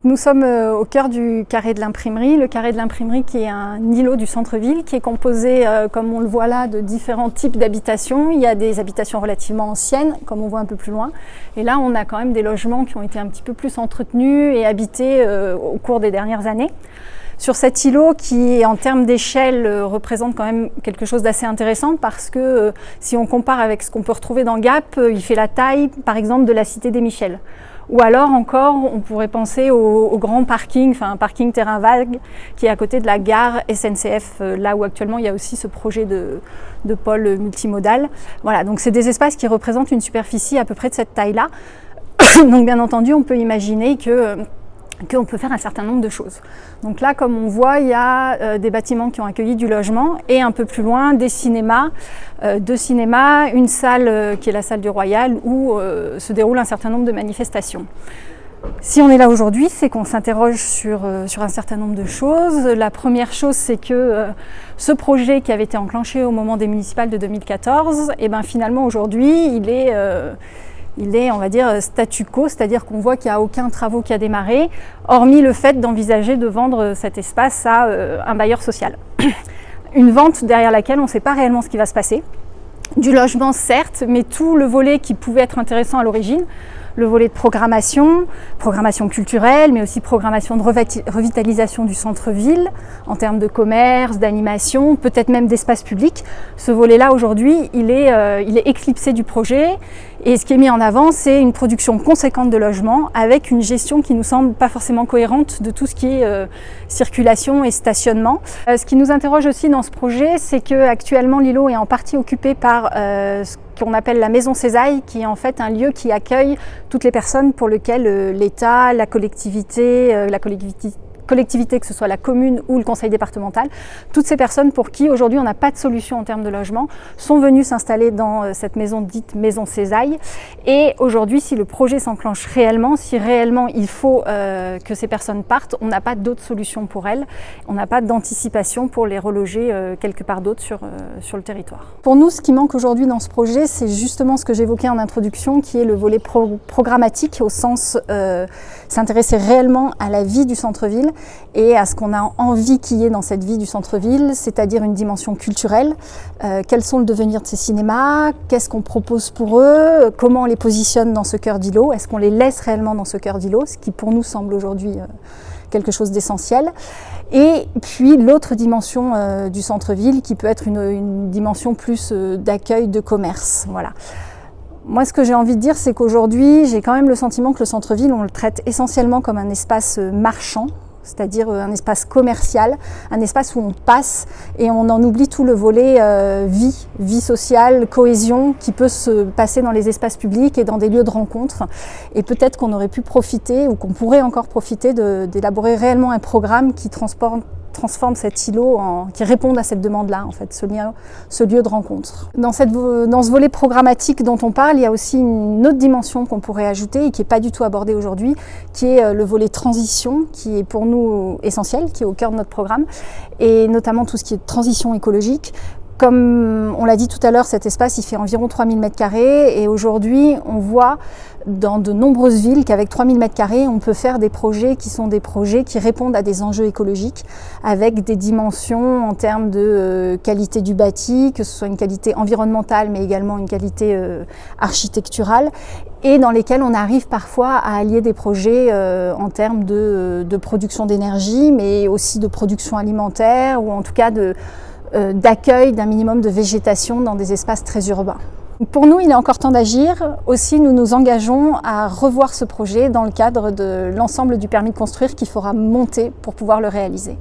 Nous sommes au cœur du carré de l'imprimerie. Le carré de l'imprimerie qui est un îlot du centre-ville qui est composé, comme on le voit là, de différents types d'habitations. Il y a des habitations relativement anciennes, comme on voit un peu plus loin. Et là, on a quand même des logements qui ont été un petit peu plus entretenus et habités au cours des dernières années. Sur cet îlot qui, en termes d'échelle, représente quand même quelque chose d'assez intéressant parce que si on compare avec ce qu'on peut retrouver dans Gap, il fait la taille, par exemple, de la Cité des Michels. Ou alors encore, on pourrait penser au grand parking, enfin un parking terrain vague qui est à côté de la gare SNCF, là où actuellement il y a aussi ce projet de pôle multimodal. Voilà, donc c'est des espaces qui représentent une superficie à peu près de cette taille-là. Donc bien entendu, on peut imaginer qu'on peut faire un certain nombre de choses. Donc là, comme on voit, il y a des bâtiments qui ont accueilli du logement et un peu plus loin, des cinémas, deux cinémas, une salle qui est la salle du Royal où se déroule un certain nombre de manifestations. Si on est là aujourd'hui, c'est qu'on s'interroge sur un certain nombre de choses. La première chose, c'est que ce projet qui avait été enclenché au moment des municipales de 2014, et ben finalement aujourd'hui, il est, on va dire, statu quo, c'est-à-dire qu'on voit qu'il n'y a aucun travaux qui a démarré, hormis le fait d'envisager de vendre cet espace à un bailleur social. Une vente derrière laquelle on ne sait pas réellement ce qui va se passer. Du logement, certes, mais tout le volet qui pouvait être intéressant à l'origine, le volet de programmation culturelle, mais aussi programmation de revitalisation du centre-ville, en termes de commerce, d'animation, peut-être même d'espace public. Ce volet-là, aujourd'hui, il est éclipsé du projet. Et ce qui est mis en avant, c'est une production conséquente de logements avec une gestion qui nous semble pas forcément cohérente de tout ce qui est circulation et stationnement. Ce qui nous interroge aussi dans ce projet, c'est qu'actuellement l'îlot est en partie occupé par ce qu'on appelle la Maison Césaille, qui est en fait un lieu qui accueille toutes les personnes pour lesquelles l'État, la collectivité, que ce soit la commune ou le conseil départemental, toutes ces personnes pour qui aujourd'hui on n'a pas de solution en termes de logement sont venues s'installer dans cette maison dite Maison Césaille. Et aujourd'hui, si le projet s'enclenche réellement, si réellement il faut que ces personnes partent, on n'a pas d'autre solution pour elles, on n'a pas d'anticipation pour les reloger quelque part d'autre sur le territoire. Pour nous, ce qui manque aujourd'hui dans ce projet, c'est justement ce que j'évoquais en introduction, qui est le volet programmatique, au sens s'intéresser réellement à la vie du centre-ville et à ce qu'on a envie qu'il y ait dans cette vie du centre-ville, c'est-à-dire une dimension culturelle. Quels sont le devenir de ces cinémas? Qu'est-ce qu'on propose pour eux? Comment on les positionne dans ce cœur d'îlot? Est-ce qu'on les laisse réellement dans ce cœur d'îlot? Ce qui pour nous semble aujourd'hui quelque chose d'essentiel. Et puis l'autre dimension du centre-ville qui peut être une dimension plus d'accueil, de commerce. Voilà. Moi, ce que j'ai envie de dire, c'est qu'aujourd'hui, j'ai quand même le sentiment que le centre-ville, on le traite essentiellement comme un espace marchand, c'est-à-dire un espace commercial, un espace où on passe et on en oublie tout le volet vie sociale, cohésion qui peut se passer dans les espaces publics et dans des lieux de rencontre. Et peut-être qu'on aurait pu profiter ou qu'on pourrait encore profiter d'élaborer réellement un programme qui transforme cet îlot, qui réponde à cette demande-là, en fait, ce lieu de rencontre. Dans ce volet programmatique dont on parle, il y a aussi une autre dimension qu'on pourrait ajouter et qui n'est pas du tout abordée aujourd'hui, qui est le volet transition, qui est pour nous essentiel, qui est au cœur de notre programme, et notamment tout ce qui est transition écologique. Comme on l'a dit tout à l'heure, cet espace il fait environ 3000 m² et aujourd'hui on voit dans de nombreuses villes qu'avec 3000 m², on peut faire des projets qui répondent à des enjeux écologiques avec des dimensions en termes de qualité du bâti, que ce soit une qualité environnementale mais également une qualité architecturale et dans lesquels on arrive parfois à allier des projets en termes de production d'énergie mais aussi de production alimentaire ou en tout cas d'accueil d'un minimum de végétation dans des espaces très urbains. Pour nous, il est encore temps d'agir. Aussi, nous nous engageons à revoir ce projet dans le cadre de l'ensemble du permis de construire qu'il faudra monter pour pouvoir le réaliser.